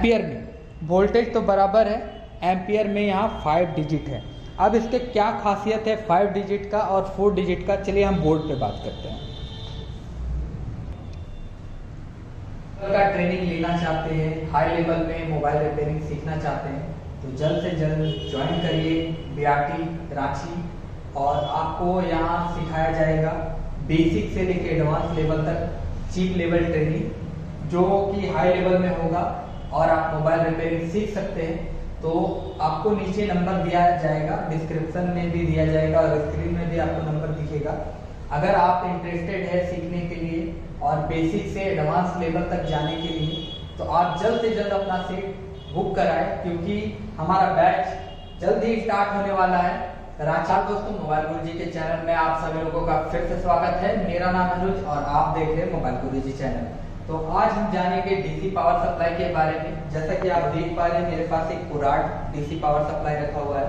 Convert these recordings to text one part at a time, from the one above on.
Ampere में, voltage तो बराबर है, एम्पियर में यहाँ 5 डिजिट है। अब इसके क्या खासियत है 5 डिजिट का और 4 डिजिट का, चलिए हम बोर्ड पे बात करते हैं। का ट्रेनिंग लेना चाहते हैं, हाई लेवल में मोबाइल रिपेयरिंग सीखना चाहते हैं तो जल्द से जल्द ज्वाइन करिए बीआरटी रांची, और आपको यहाँ सिखाया जाएगा बेसिक से लेकर एडवांस लेवल तक चीप लेवल ट्रेनिंग जो कि हाई लेवल में होगा, और आप मोबाइल रिपेयरिंग सीख सकते हैं। तो आपको नीचे नंबर दिया जाएगा, डिस्क्रिप्शन में भी दिया जाएगा और स्क्रीन में भी आपको नंबर दिखेगा। अगर आप इंटरेस्टेड है सीखने के लिए और बेसिक से एडवांस लेवल तक जाने के लिए तो आप जल्द से जल्द अपना सीट बुक कराएं, क्योंकि हमारा बैच जल्द ही स्टार्ट होने वाला है। रांची दोस्तों, मोबाइल गुरुजी के चैनल में आप सभी लोगों का फिर से स्वागत है। मेरा नाम अनुज और आप देख रहे हैं मोबाइल गुरुजी चैनल। तो आज हम जानेंगे डीसी पावर सप्लाई के बारे में। जैसा कि आप देख पा रहे हैं मेरे पास एक कुराड डीसी पावर सप्लाई रखा हुआ है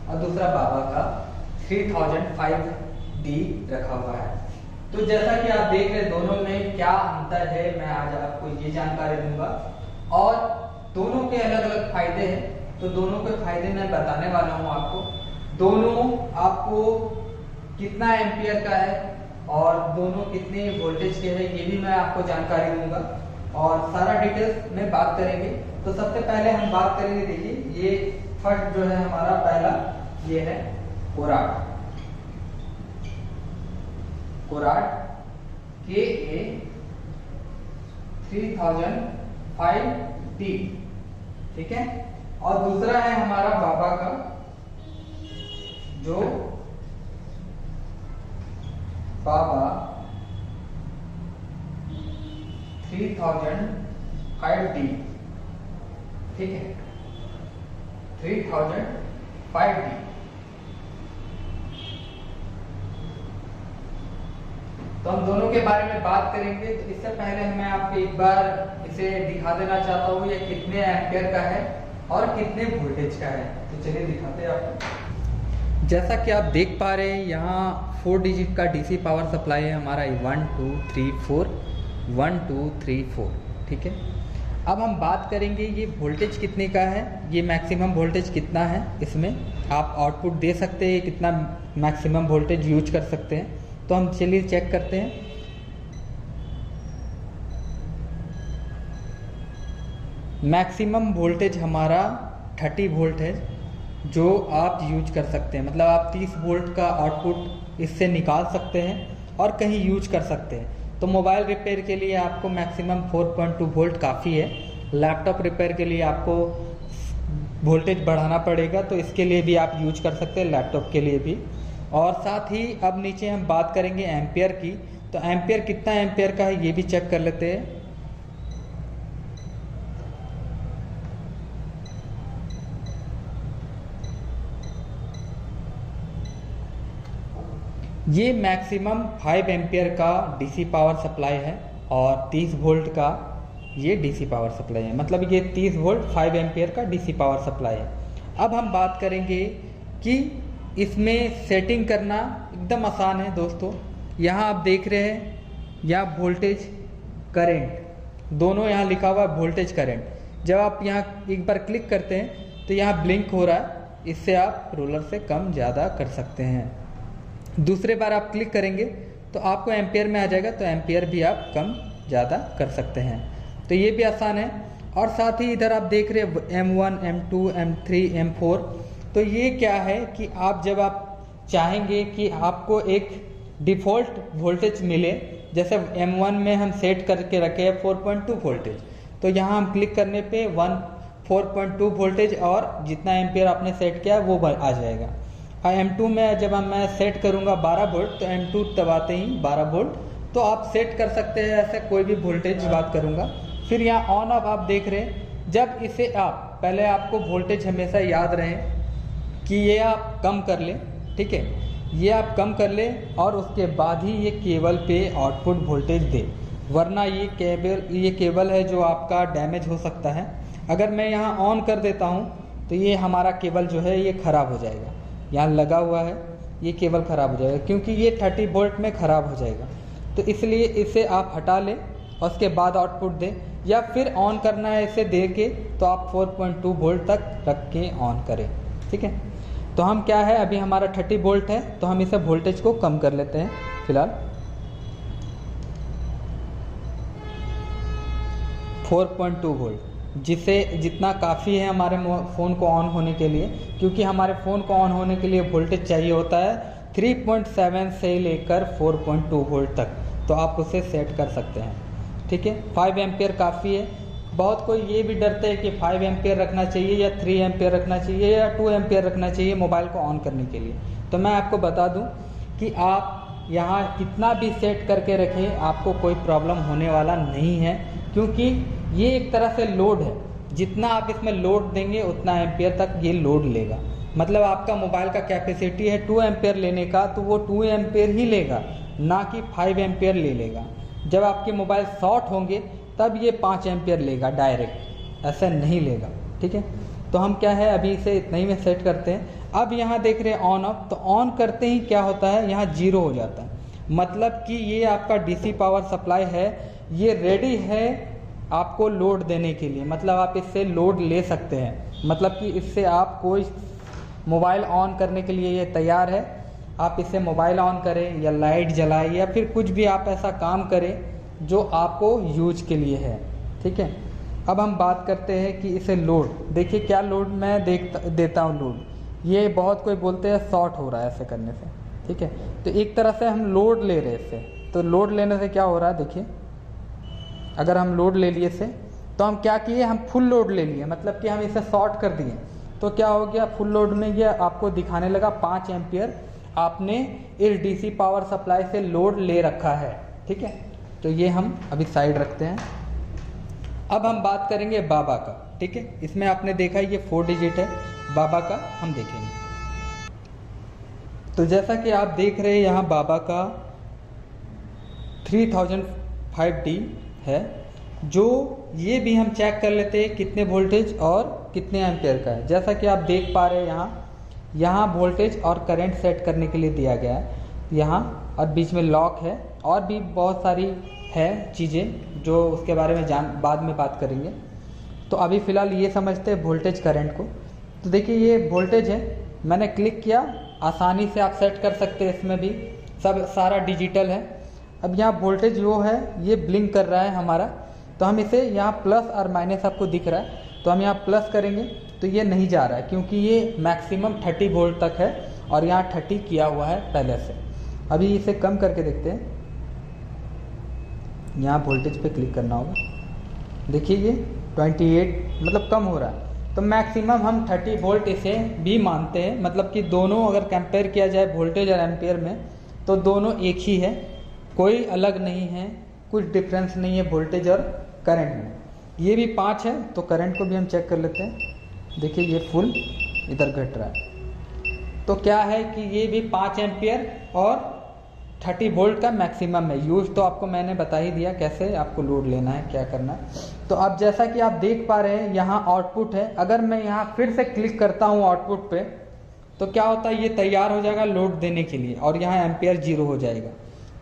और दूसरा बाबा का 3005D रखा हुआ है। तो जैसा कि आप देख रहे हैं दोनों में क्या अंतर है, मैं आज आपको ये जानकारी दूंगा और दोनों के अलग अलग फायदे हैं। तो दोनों के फायदे मैं बताने वाला हूँ आपको। दोनों आपको कितना एम्पियर का है और दोनों कितने वोल्टेज के है ये भी मैं आपको जानकारी दूंगा और सारा डिटेल्स में बात करेंगे। तो सबसे पहले हम बात करेंगे, देखिए ये फर्स्ट जो है हमारा पहला ये है कुराड KA 3005D, ठीक है। और दूसरा है हमारा बाबा का जो बाबा 3005D, ठीक है, 3005D। तो हम दोनों के बारे में बात करेंगे। तो इससे पहले मैं आपको एक बार इसे दिखा देना चाहता हूँ ये कितने एम्पियर का है और कितने वोल्टेज का है। तो चलिए दिखाते हैं आपको। जैसा कि आप देख पा रहे हैं यहाँ 4 डिजिट का डीसी पावर सप्लाई है हमारा, 1 2 3 4 1 2 3 4, ठीक है। अब हम बात करेंगे ये वोल्टेज कितने का है, ये मैक्सिमम वोल्टेज कितना है। इसमें आप आउटपुट दे सकते हैं, कितना मैक्सिमम वोल्टेज यूज कर सकते हैं। तो हम चलिए चेक करते हैं। मैक्सिमम वोल्टेज हमारा 30 वोल्ट है जो आप यूज कर सकते हैं, मतलब आप 30 वोल्ट का आउटपुट इससे निकाल सकते हैं और कहीं यूज कर सकते हैं। तो मोबाइल रिपेयर के लिए आपको मैक्सिमम 4.2 वोल्ट काफ़ी है। लैपटॉप रिपेयर के लिए आपको वोल्टेज बढ़ाना पड़ेगा, तो इसके लिए भी आप यूज कर सकते हैं, लैपटॉप के लिए भी। और साथ ही अब नीचे हम बात करेंगे एम्पियर की। तो एम्पियर कितना एम्पियर का है ये भी चेक कर लेते हैं। ये मैक्सिमम 5 एम्पियर का डीसी पावर सप्लाई है और 30 वोल्ट का ये डीसी पावर सप्लाई है, मतलब ये 30 वोल्ट 5 एम्पियर का डीसी पावर सप्लाई है। अब हम बात करेंगे कि इसमें सेटिंग करना एकदम आसान है दोस्तों। यहाँ आप देख रहे हैं यहाँ वोल्टेज करंट दोनों यहाँ लिखा हुआ है, वोल्टेज करंट। जब आप यहाँ एक बार क्लिक करते हैं तो यहाँ ब्लिंक हो रहा है, इससे आप रोलर से कम ज़्यादा कर सकते हैं। दूसरे बार आप क्लिक करेंगे तो आपको एम्पियर में आ जाएगा, तो एम्पियर भी आप कम ज़्यादा कर सकते हैं। तो ये भी आसान है। और साथ ही इधर आप देख रहे हैं M1 M2 M3 M4। तो ये क्या है कि आप जब आप चाहेंगे कि आपको एक डिफ़ॉल्ट वोल्टेज मिले, जैसे M1 में हम सेट करके रखे हैं 4.2 वोल्टेज, तो यहाँ हम क्लिक करने पे 4.2 वोल्टेज और जितना एम्पियर आपने सेट किया वो आ जाएगा। और M2 में जब मैं सेट करूँगा 12 वोल्ट, तो M2 दबाते ही 12 वोल्ट तो आप सेट कर सकते हैं ऐसे कोई भी वोल्टेज बात करूँगा। फिर यहाँ ऑन ऑफ आप देख रहे हैं, जब इसे आप पहले आपको वोल्टेज हमेशा याद रहे कि ये आप कम कर लें, ठीक है, ये आप कम कर लें और उसके बाद ही ये केबल पे आउटपुट वोल्टेज दे, वरना ये केबल है जो आपका डैमेज हो सकता है। अगर मैं यहाँ ऑन कर देता हूँ तो ये हमारा केबल जो है ये ख़राब हो जाएगा, यहाँ लगा हुआ है ये केबल ख़राब हो जाएगा क्योंकि ये 30 वोल्ट में ख़राब हो जाएगा। तो इसलिए इसे आप हटा लें और उसके बाद आउटपुट दे, या फिर ऑन करना है इसे दे के तो आप 4.2 वोल्ट तक रख के ऑन करें। ठीक है, तो हम क्या है, अभी हमारा 30 वोल्ट है तो हम इसे वोल्टेज को कम कर लेते हैं फिलहाल 4.2 वोल्ट, जिसे जितना काफ़ी है हमारे फ़ोन को ऑन होने के लिए, क्योंकि हमारे फ़ोन को ऑन होने के लिए वोल्टेज चाहिए होता है 3.7 से लेकर 4.2 वोल्ट तक, तो आप उसे सेट कर सकते हैं। ठीक है, 5 एम्पियर काफ़ी है। बहुत कोई ये भी डरते हैं कि 5 एम्पियर रखना चाहिए या 3 एम्पियर रखना चाहिए या 2 एम्पियर रखना चाहिए मोबाइल को ऑन करने के लिए। तो मैं आपको बता दूं कि आप यहाँ कितना भी सेट करके रखें आपको कोई प्रॉब्लम होने वाला नहीं है, क्योंकि ये एक तरह से लोड है, जितना आप इसमें लोड देंगे उतना एम्पियर तक ये लोड लेगा। मतलब आपका मोबाइल का कैपेसिटी है 2 एम्पियर लेने का, तो वो 2 एम्पियर ही लेगा, ना कि 5 एम्पियर ले लेगा। जब आपके मोबाइल शॉर्ट होंगे तब ये 5 एम्पियर लेगा डायरेक्ट, ऐसा नहीं लेगा। ठीक है, तो हम क्या है अभी इसे इतना ही में सेट करते हैं। अब यहाँ देख रहे हैं ऑन ऑफ, तो ऑन करते ही क्या होता है, यहाँ 0 हो जाता है, मतलब कि ये आपका डीसी पावर सप्लाई है, ये रेडी है आपको लोड देने के लिए। मतलब आप इससे लोड ले सकते हैं, मतलब कि इससे आप कोई मोबाइल ऑन करने के लिए ये तैयार है। आप इससे मोबाइल ऑन करें या लाइट जलाएं या फिर कुछ भी आप ऐसा काम करें जो आपको यूज के लिए है। ठीक है, अब हम बात करते हैं कि इसे लोड, देखिए क्या लोड मैं देता हूँ लोड। ये बहुत कोई बोलते हैं शॉर्ट हो रहा है ऐसे करने से। ठीक है, तो एक तरह से हम लोड ले रहे हैं इससे, तो लोड लेने से क्या हो रहा है, देखिए अगर हम लोड ले लिए इसे, तो हम क्या किए, हम फुल लोड ले लिए, मतलब कि हम इसे शॉर्ट कर दिए। तो क्या हो गया, फुल लोड में ये आपको दिखाने लगा 5 एम्पियर आपने इस डीसी पावर सप्लाई से लोड ले रखा है। ठीक है, तो ये हम अभी साइड रखते हैं। अब हम बात करेंगे बाबा का। ठीक है, इसमें आपने देखा ये 4 डिजिट है, बाबा का हम देखेंगे। तो जैसा कि आप देख रहे हैं यहाँ बाबा का 3005D है, जो ये भी हम चेक कर लेते हैं कितने वोल्टेज और कितने एम्पियर का है। जैसा कि आप देख पा रहे हैं यहाँ वोल्टेज और करंट सेट करने के लिए दिया गया है यहाँ, और बीच में लॉक है, और भी बहुत सारी है चीज़ें जो उसके बारे में बाद में बात करेंगे। तो अभी फ़िलहाल ये समझते हैं वोल्टेज करंट को। तो देखिए ये वोल्टेज है, मैंने क्लिक किया, आसानी से आप सेट कर सकते हैं, इसमें भी सब सारा डिजिटल है। अब यहाँ वोल्टेज वो है, ये ब्लिंक कर रहा है हमारा, तो हम इसे यहाँ प्लस और माइनस आपको दिख रहा है, तो हम यहाँ प्लस करेंगे तो ये नहीं जा रहा है, क्योंकि ये मैक्सिमम 30 वोल्ट तक है और यहाँ 30 किया हुआ है पहले से। अभी इसे कम करके देखते हैं, यहाँ वोल्टेज पे क्लिक करना होगा, देखिए ये 28 मतलब कम हो रहा है। तो मैक्सिमम हम 30 वोल्ट इसे भी मानते हैं, मतलब कि दोनों अगर कंपेयर किया जाए वोल्टेज और एम्पियर में तो दोनों एक ही है, कोई अलग नहीं है, कुछ डिफरेंस नहीं है वोल्टेज और करंट में। ये भी 5 है, तो करंट को भी हम चेक कर लेते हैं। देखिए ये फुल इधर घट रहा है, तो क्या है कि ये भी 5 एम्पियर और 30 वोल्ट का मैक्सिमम है। यूज तो आपको मैंने बता ही दिया कैसे आपको लोड लेना है, क्या करना है। तो अब जैसा कि आप देख पा रहे हैं यहाँ आउटपुट है, अगर मैं यहाँ फिर से क्लिक करता हूँ आउटपुट पे, तो क्या होता है, ये तैयार हो जाएगा लोड देने के लिए और यहाँ एम्पियर 0 हो जाएगा।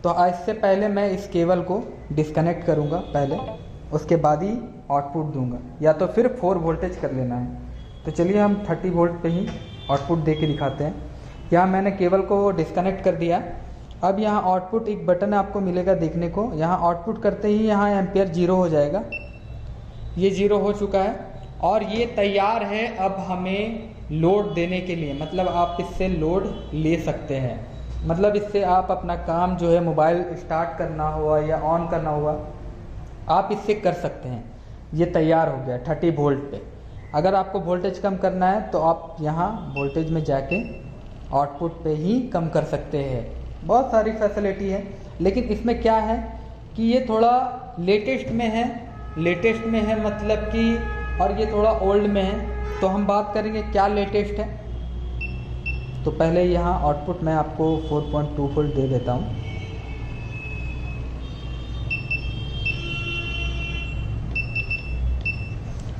तो इससे पहले मैं इस केबल को डिस्कनेक्ट करूँगा पहले, उसके बाद ही आउटपुट दूंगा, या तो फिर 4 वोल्टेज कर लेना है। तो चलिए हम 30 वोल्ट पे ही आउटपुट दे के दिखाते हैं। यहाँ मैंने केबल को डिस्कनेक्ट कर दिया। अब यहाँ आउटपुट एक बटन आपको मिलेगा देखने को, यहाँ आउटपुट करते ही यहाँ एम्पियर 0 हो जाएगा। ये 0 हो चुका है और ये तैयार है अब हमें लोड देने के लिए। मतलब आप इससे लोड ले सकते हैं, मतलब इससे आप अपना काम जो है मोबाइल स्टार्ट करना हुआ या ऑन करना हुआ आप इससे कर सकते हैं। ये तैयार हो गया 30 वोल्ट पे। अगर आपको वोल्टेज कम करना है तो आप यहाँ वोल्टेज में जाके आउटपुट पे ही कम कर सकते हैं। बहुत सारी फैसिलिटी है, लेकिन इसमें क्या है कि ये थोड़ा लेटेस्ट में है मतलब कि, और ये थोड़ा ओल्ड में है। तो हम बात करेंगे क्या लेटेस्ट है। तो पहले यहाँ आउटपुट मैं आपको 4.2 वोल्ट दे देता हूँ।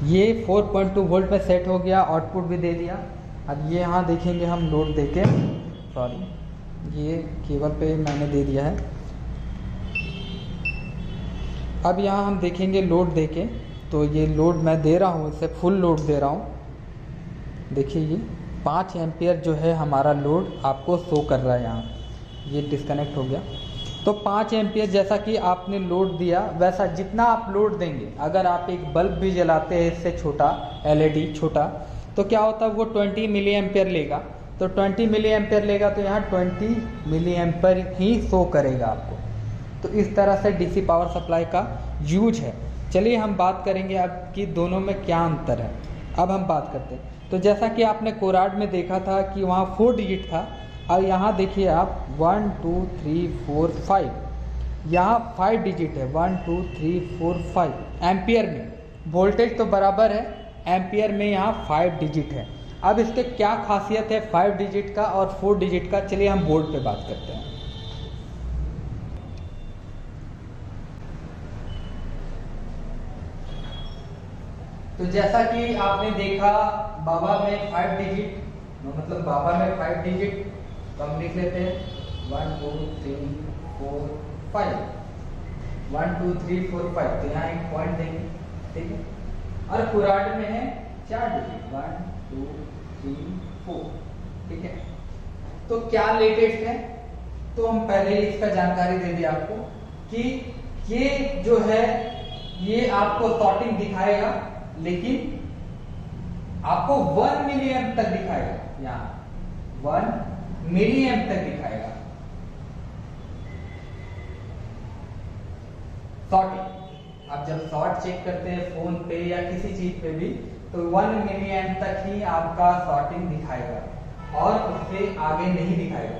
ये 4.2 वोल्ट में सेट हो गया, आउटपुट भी दे दिया। अब ये यहाँ देखेंगे हम लोड देके, सॉरी ये केबल पे मैंने दे दिया है। अब यहाँ हम देखेंगे लोड देके, तो ये लोड मैं दे रहा हूँ, इसे फुल लोड दे रहा हूँ। देखिए ये 5 एम्पियर जो है हमारा लोड आपको शो कर रहा है यहाँ, ये डिस्कनेक्ट हो गया। तो 5 एम्पियर जैसा कि आपने लोड दिया, वैसा जितना आप लोड देंगे, अगर आप एक बल्ब भी जलाते हैं इससे छोटा, LED छोटा, तो क्या होता है वो 20 मिली एम्पियर लेगा। तो 20 मिली एम्पियर लेगा तो यहाँ 20 मिली एम्पियर ही शो करेगा आपको। तो इस तरह से डीसी पावर सप्लाई का यूज है। चलिए हम बात करेंगे अब कि दोनों में क्या अंतर है। अब हम बात करते हैं। तो जैसा कि आपने कोराड में देखा था कि वहाँ 4 डिजिट था, और यहाँ देखिए आप 1 2 3 4 5, यहाँ 5 डिजिट है, 1 2 3 4 5 एम्पियर में। वोल्टेज तो बराबर है, एम्पियर में यहाँ 5 डिजिट है। अब इसके क्या खासियत है 5 डिजिट का और 4 डिजिट का, चलिए हम बोर्ड पे बात करते हैं। तो जैसा कि आपने देखा बाबा में 5 डिजिट, मतलब बाबा में 5 डिजिट, तो हम लिख लेते हैं 1 2 3 4 5, 1 2 3 4 5, तो यहाँ एक पॉइंट देंगे, ठीक है। और कुराड में है 4 डिजिट, 1 2 3 4, ठीक है। तो क्या लेटेस्ट है, तो हम पहले इसका जानकारी दे दी आपको कि ये जो है ये आपको सॉर्टिंग दिखाएगा, लेकिन आपको 1 मिली एम्प तक दिखाएगा, यहाँ 1 मिली एम्प तक दिखाएगा शॉर्टिंग। आप जब शॉर्ट चेक करते हैं फोन पे या किसी चीज पे भी, तो 1 मिली एम्प तक ही आपका शॉर्टिंग दिखाएगा और उससे आगे नहीं दिखाएगा।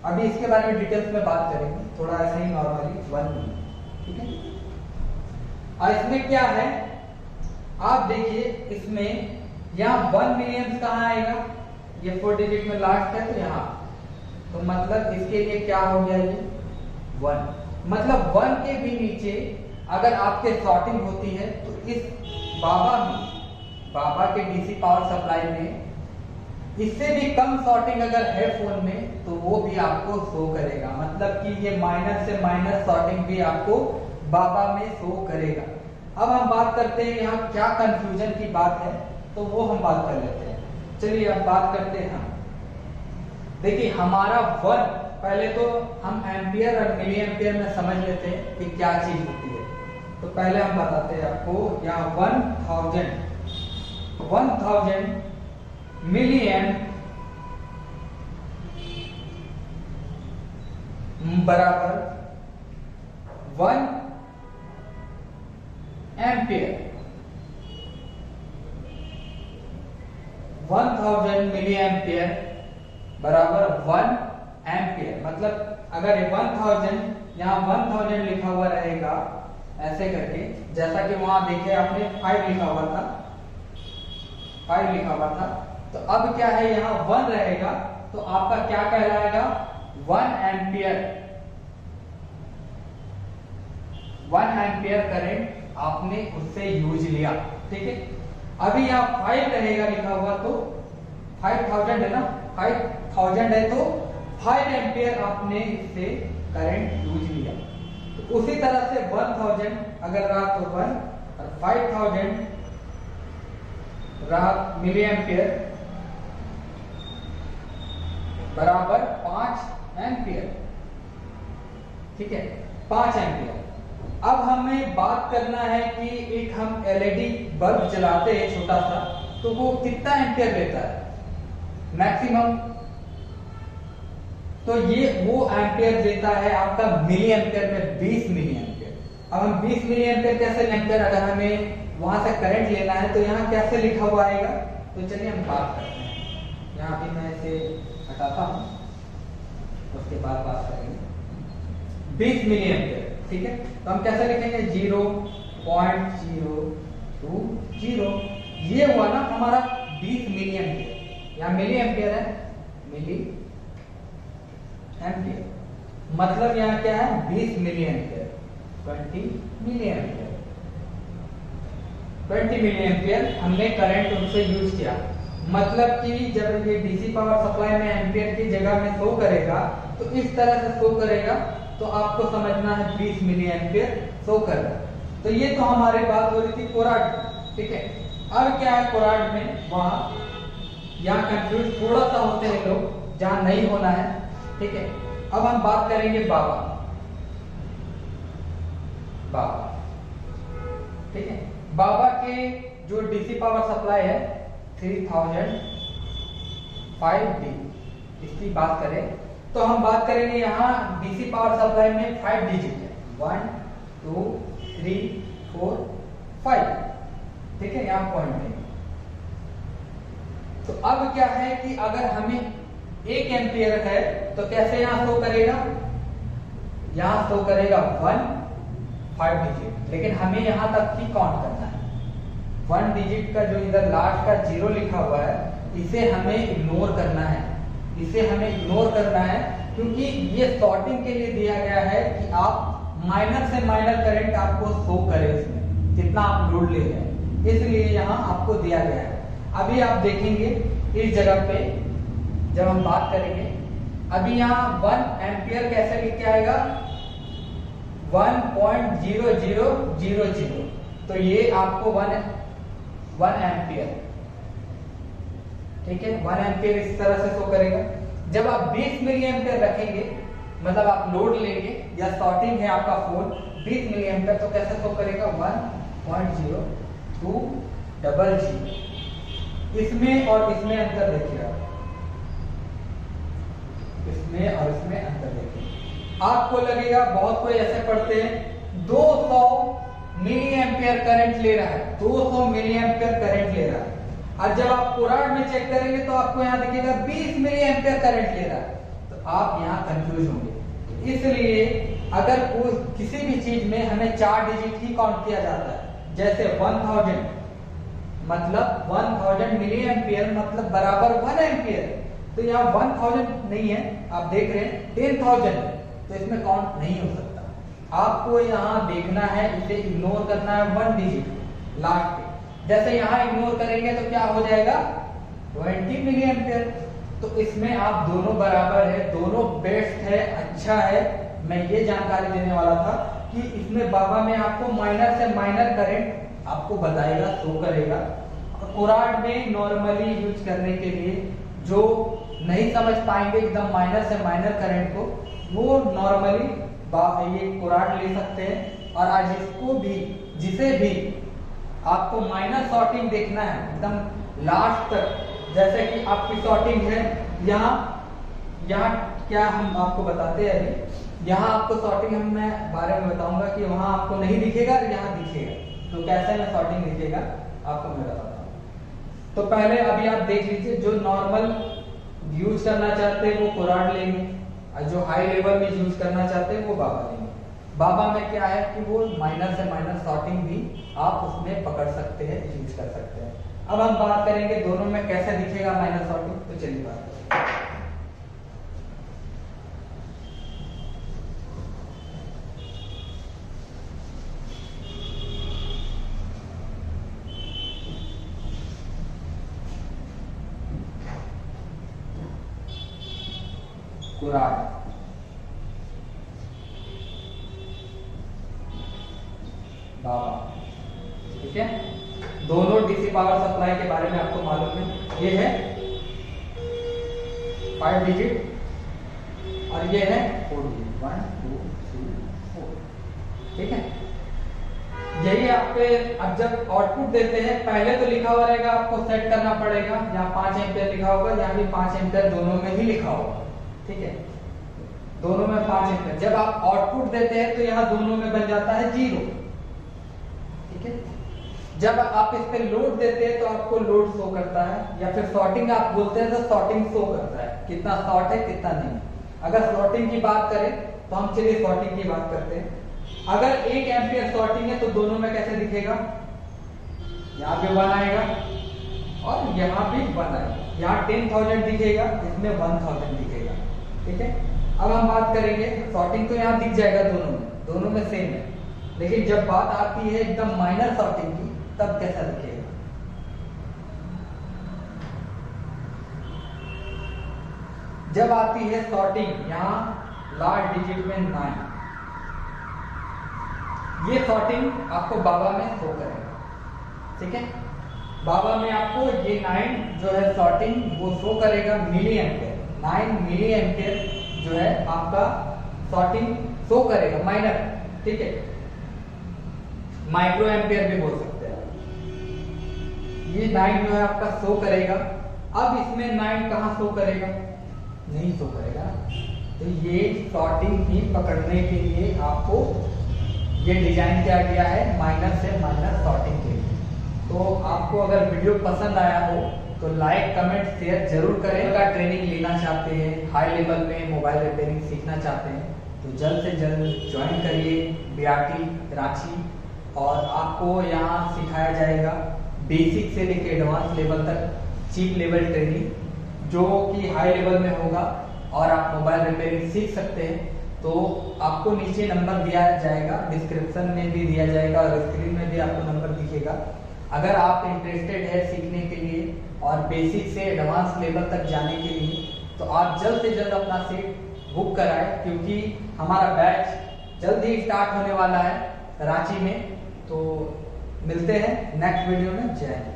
अभी इसके बारे में डिटेल्स में बात करेंगे, थोड़ा ऐसे ही नॉर्मली 1 मिली, ठीक है। और इसमें क्या है आप देखिए, इसमें यहाँ 1 मिली एम्प कहाँ आएगा, ये 4 डिजिट में लास्ट है, तो यहाँ, तो मतलब इसके लिए क्या हो गया ये 1, मतलब 1 के भी नीचे अगर आपके शॉर्टिंग होती है तो इस बाबा के डीसी पावर सप्लाई में इससे भी कम शॉर्टिंग अगर है फोन में, तो वो भी आपको शो करेगा। मतलब कि ये माइनस से माइनस शॉर्टिंग भी आपको बाबा में शो करेगा। अब हम बात करते हैं यहाँ क्या कंफ्यूजन की बात है, तो वो हम बात कर लेते हैं। चलिए अब बात करते हैं हम, देखिए हमारा 1, पहले तो हम एम्पियर और मिली एम्पियर में समझ लेते हैं कि क्या चीज होती है। तो पहले हम बताते हैं आपको, यहाँ 1000 मिली एम्प बराबर 1 एम्पियर। 1000 मिली एम्पियर बराबर 1 एम्पियर। मतलब अगर 1000, यहाँ 1000 लिखा हुआ रहेगा ऐसे करके, जैसा कि वहां देखिए आपने 5 लिखा हुआ था, 5 लिखा हुआ था, तो अब क्या है यहाँ 1 रहेगा, तो आपका क्या कहलाएगा 1 एम्पियर। 1 एम्पियर करंट आपने उससे यूज लिया, ठीक है। अभी यहाँ 5 रहेगा लिखा हुआ, तो 5000 है ना, 5000 है, तो 5 एम्पियर आपने इससे करंट यूज लिया। तो उसी तरह से 1000 अगर रहा तो 1, और 5000 रहा मिली एम्पियर बराबर 5 एम्पियर, ठीक है, 5 एम्पियर। अब हमें बात करना है कि एक हम एलईडी बल्ब जलाते हैं छोटा सा, तो वो कितना एम्पियर लेता है मैक्सिमम, तो ये वो एम्पियर देता है आपका मिली एम्पियर में 20 मिली एम्पियर। अब हम 20 मिली एम्पियर कैसे एम्पियर, अगर हमें वहां से करंट लेना है तो यहाँ कैसे लिखा हुआ आएगा, तो चलिए हम बात करते हैं। यहाँ भी मैं इसे हटाता हूँ, उसके बाद बात करेंगे 20 मिली एम्पियर, ठीक है। तो हम कैसे लिखेंगे 0.020, ये हुआ ना हमारा 20 मिली एम्पियर। यहाँ मिली एम्पियर है, मिली एम्पियर, मतलब यहाँ क्या है 20 milli ampere, 20 milli ampere, 20 milli ampere हमने करंट उनसे यूज किया। मतलब कि जब ये डीसी पावर सप्लाई में एम्पियर की जगह में शो करेगा, तो इस तरह से शो करेगा, तो आपको समझना है 20 मिली एम्पियर शो कर रहा है। तो ये तो हमारे बात हो रही थी कोराड, ठीक है। अब क्या है कोराड में, वहां यहाँ कंफ्यूज थोड़ा सा होते हैं लोग, जहां नहीं होना है, ठीक है। अब हम बात करेंगे बाबा, बाबा, ठीक है। बाबा के जो डीसी पावर सप्लाई है 3005D, इसकी बात करें तो हम बात करेंगे यहाँ डीसी पावर सप्लाई में 5 डिजिट है, 1 2 3 4 5, ठीक है, यहाँ पॉइंट है। तो अब क्या है कि अगर हमें 1 एम्पियर है तो कैसे यहां शो करेगा, यहां शो करेगा 1 5 डिजिट, लेकिन हमें यहां तक ही काउंट करना है। 1 डिजिट का जो इधर लास्ट का 0 लिखा हुआ है, इसे हमें इग्नोर करना है, इसे हमें इग्नोर करना है, क्योंकि ये सॉर्टिंग के लिए दिया गया है कि आप माइनर से माइनर करंट आपको शो करे इसमें, जितना आप लोड ले रहे हैं, इसलिए यहाँ आपको दिया गया है। अभी आप देखेंगे इस जगह पे जब हम बात करेंगे, अभी यहाँ 1 एम्पियर कैसे लिख के आएगा, 1.0000, तो ये आपको 1 एम्पियर, ठीक है, 1 एम्पियर इस तरह से शो करेगा। जब आप 20 मिली एम्पियर रखेंगे, मतलब आप लोड लेंगे या सॉर्टिंग है आपका फोन 20 मिली एम्पियर, तो कैसे शो करेगा 1.0200। इसमें और इसमें अंतर देखिए, इसमें और इसमें अंतर देखिए। आपको लगेगा बहुत कोई ऐसे पढ़ते हैं 200 मिली एम्पियर करंट ले रहा है, 200 मिली एम्पियर करंट ले रहा है, और जब आप कोराड में चेक करेंगे तो आपको यहाँ दिखेगा 20 मिली एम्पियर करंट ले रहा है, तो आप यहाँ कंफ्यूज होंगे। इसलिए अगर कोई किसी भी चीज में हमें 4 डिजिट ही काउंट किया जाता है, जैसे 1000 मतलब 1000 मिली एम्पियर मतलब बराबर 1 एम्पियर, तो यहाँ 1000 नहीं है, आप देख रहे हैं 10,000, तो इसमें काउंट नहीं हो सकता। आपको यहाँ देखना है, इसे इग्नोर करना है 1 डिजिट लास्ट पे। जैसे यहाँ इग्नोर करेंगे तो क्या हो जाएगा 20 मिली एम्पियर। तो इसमें आप दोनों बराबर है, दोनों बेस्ट है, अच्छा है। मैं ये जानकारी देने वाला था कि इसमें बाबा में आपको माइनर से माइनर करंट आपको बताएगा, शो करेगा। कोराड में नॉर्मली यूज करने के लिए जो नहीं समझ पाएंगे एकदम माइनर से माइनर करंट को, वो नॉर्मली ये कोराड ले सकते हैं। और आज इसको भी, जिसे भी आपको माइनर सॉर्टिंग देखना है एकदम लास्ट तक, जैसे कि आपकी सॉर्टिंग है यहाँ क्या हम आपको बताते हैं अभी, यहाँ आपको सॉर्टिंग मैं बारे में बताऊंगा कि वहां आपको नहीं दिखेगा, यहाँ दिखेगा। तो कैसे में सॉर्टिंग दिखेगा आपको मैं बताता हूँ। तो पहले अभी आप देख लीजिए, जो नॉर्मल यूज करना चाहते हैं वो कोराड लेंगे, और जो हाई लेवल में यूज करना चाहते हैं वो बाबा लेंगे। बाबा में क्या है कि वो माइनर से माइनर सॉर्टिंग भी आप उसमें पकड़ सकते हैं, यूज कर सकते हैं। अब हम बात करेंगे दोनों में कैसे दिखेगा माइनर सॉर्टिंग, तो चलिए बात करें। कोराड, बाबा, ठीक है। दोनों डीसी पावर सप्लाई के बारे में आपको मालूम है, ये है 5 डिजिट और ये है 4 डिजिट, 1 2 3 4, ठीक है। यही आपके, अब जब आउटपुट देते हैं पहले तो लिखा हुआ रहेगा, आपको सेट करना पड़ेगा, यहाँ 5 एम्पियर लिखा होगा, यहाँ भी 5 एम्पियर दोनों में ही लिखा होगा, ठीक है, दोनों में 5 एम्पियर। जब आप आउटपुट देते हैं तो यहाँ दोनों में बन जाता है 0, ठीक है। जब आप इस पे लोड देते हैं तो आपको लोड शो करता है, या फिर सॉर्टिंग आप बोलते हैं तो सॉर्टिंग शो करता है, कितना शॉर्ट है कितना नहीं। अगर सॉर्टिंग की बात करें तो हम चलिए सॉर्टिंग की बात करते हैं। अगर 1 एम्पियर सॉर्टिंग है तो दोनों में कैसे दिखेगा, यहाँ पे 1 आएगा और यहाँ भी 1 आएगा, यहाँ 10,000 दिखेगा, इसमें 1000 दिखेगा, ठीक है। अब हम बात करेंगे सॉर्टिंग, तो यहाँ दिख जाएगा दोनों में सेम है, लेकिन जब बात आती है एकदम माइनर सॉर्टिंग की, तब कैसा दिखेगा। जब आती है सॉर्टिंग यहाँ लास्ट डिजिट में 9, ये सॉर्टिंग आपको बाबा में शो करेगा, ठीक है। बाबा में आपको ये 9 जो है सॉर्टिंग वो शो करेगा मिली एम्पेयर, 9 मिली एम्पेयर जो है आपका सॉर्टिंग शो करेगा माइनर, ठीक है। माइक्रो एम्पेयर भी बोल सकते हैं। ये 9 जो है आपका शो करेगा। अब इसमें 9 कहाँ शो करेगा, नहीं शो करेगा। तो ये सॉर्टिंग ही पकड़ने के लिए आपको ये डिजाइन किया गया है माइनर से माइनर सॉर्टिंग के लिए। तो आपको अगर वीडियो पसंद आया हो तो लाइक कमेंट शेयर जरूर करें। अगर ट्रेनिंग लेना चाहते हैं, हाई लेवल में मोबाइल रिपेयरिंग सीखना चाहते हैं तो जल्द से जल्द ज्वाइन करिए बीआरटी रांची। और आपको यहाँ सिखाया जाएगा बेसिक से लेकर एडवांस लेवल तक चीप लेवल ट्रेनिंग जो कि हाई लेवल में होगा और आप मोबाइल रिपेयरिंग सीख सकते हैं। तो आपको नीचे नंबर दिया जाएगा, डिस्क्रिप्शन में भी दिया जाएगा और स्क्रीन में भी आपको नंबर दिखेगा। अगर आप इंटरेस्टेड है सीखने के लिए और बेसिक से एडवांस लेवल तक जाने के लिए तो आप जल्द से जल्द अपना सीट बुक कराएं, क्योंकि हमारा बैच जल्द ही स्टार्ट होने वाला है रांची में। तो मिलते हैं नेक्स्ट वीडियो में। जय हिंद।